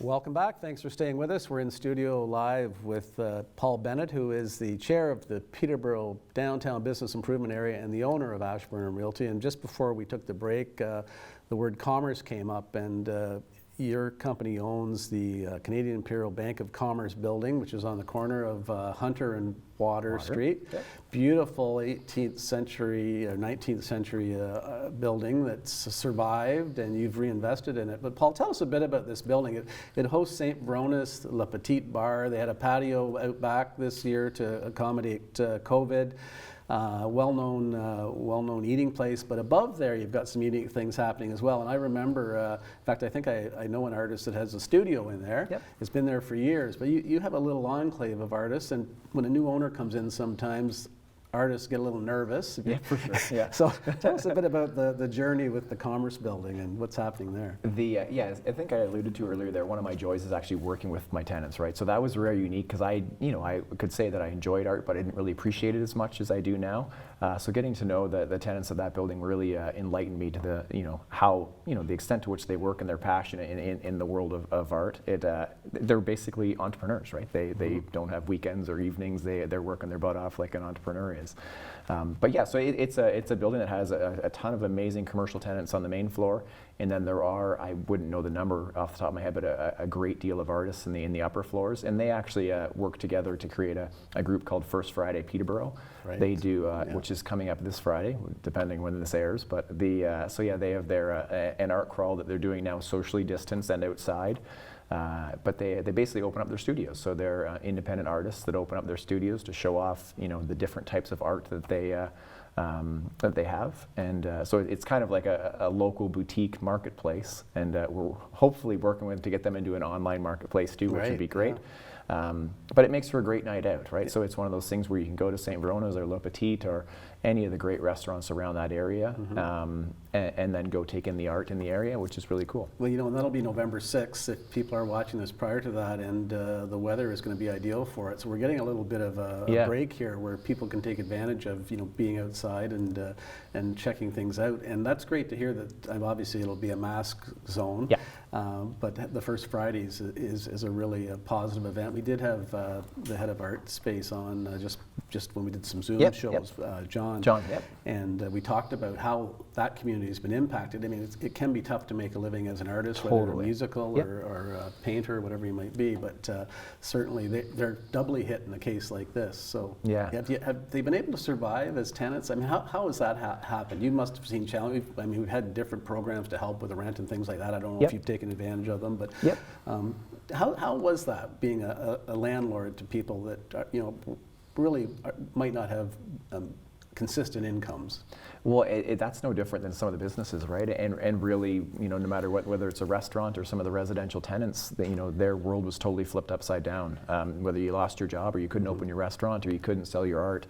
Welcome back. Thanks for staying with us. We're in studio live with Paul Bennett, who is the chair of the Peterborough Downtown Business Improvement Area and the owner of Ashburnham Realty. And just before we took the break, the word commerce came up, and your company owns the Canadian Imperial Bank of Commerce building, which is on the corner of Hunter and Water Street. Yep. Beautiful 18th century or 19th century building that's survived, and you've reinvested in it. But Paul, tell us a bit about this building. It hosts St. Veronis Le Petit Bar. They had a patio out back this year to accommodate COVID. Well-known eating place, but above there you've got some unique things happening as well. And I remember, in fact, I think I know an artist that has a studio in there. Yep. It's been there for years, but you have a little enclave of artists, and when a new owner comes in, sometimes artists get a little nervous. Yeah, for sure. Yeah. So tell us a bit about the journey with the Commerce Building and what's happening there. Yeah, I think I alluded to earlier there, one of my joys is actually working with my tenants, right? So that was very unique because I could say that I enjoyed art, but I didn't really appreciate it as much as I do now. So getting to know the tenants of that building really enlightened me to the extent to which they work and their passion in the world of art. They're basically entrepreneurs, right? They don't have weekends or evenings. They're working their butt off like an entrepreneur is. But yeah, so it's a building that has a ton of amazing commercial tenants on the main floor, and then there are, I wouldn't know the number off the top of my head, but a great deal of artists in the upper floors, and they actually work together to create a group called First Friday Peterborough. Right. They do, which is coming up this Friday, depending when this airs. But so yeah, they have their an art crawl that they're doing now, socially distanced and outside. But they basically open up their studios. So they're independent artists that open up their studios to show off, the different types of art that they have. And so it's kind of like a local boutique marketplace. And we're hopefully working with to get them into an online marketplace too, which would be great. Yeah. But it makes for a great night out, right? So it's one of those things where you can go to St. Veronis or Le Petit or any of the great restaurants around that area, and then go take in the art in the area, which is really cool. Well, and that'll be November 6th if people are watching this prior to that, and the weather is going to be ideal for it. So we're getting a little bit of a break here where people can take advantage of being outside and checking things out, and that's great to hear that. Obviously, it'll be a mask zone. Yeah. But the First Fridays is a really positive event. We did have the head of art space on just when we did some Zoom shows, John. Yep. And we talked about how that community has been impacted. I mean, it can be tough to make a living as an artist, whether you're musical or a painter, or whatever you might be, but certainly they're doubly hit in a case like this. So have they been able to survive as tenants? I mean, how has that happened? You must have seen challenges. I mean, we've had different programs to help with the rent and things like that. I don't know if you've taken advantage of them, but how was that, being a landlord to people that really might not have consistent incomes? Well, that's no different than some of the businesses, right? And really, no matter whether it's a restaurant or some of the residential tenants, their world was totally flipped upside down. Whether you lost your job or you couldn't open your restaurant or you couldn't sell your art,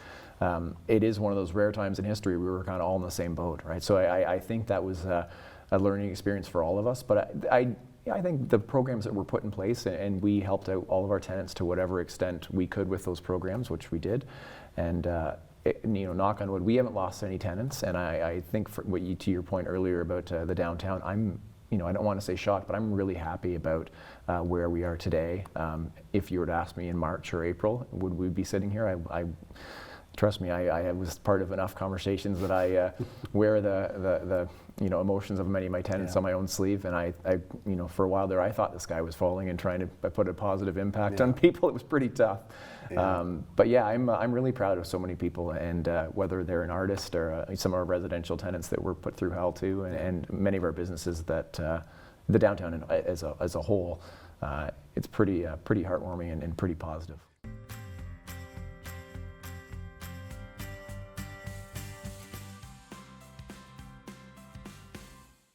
it is one of those rare times in history we were kind of all in the same boat, right? So I think that was a learning experience for all of us. But I think the programs that were put in place, and we helped out all of our tenants to whatever extent we could with those programs, which we did. And knock on wood, we haven't lost any tenants. And I think to your point earlier about the downtown, I don't want to say shocked, but I'm really happy about where we are today. If you were to ask me in March or April, would we be sitting here? Trust me, I was part of enough conversations that I wear the emotions of many of my tenants on my own sleeve, and I for a while there I thought the sky was falling and trying to put a positive impact on people. It was pretty tough. But yeah, I'm really proud of so many people, and whether they're an artist or some of our residential tenants that were put through hell too, and many of our businesses that the downtown as a whole, it's pretty heartwarming and pretty positive.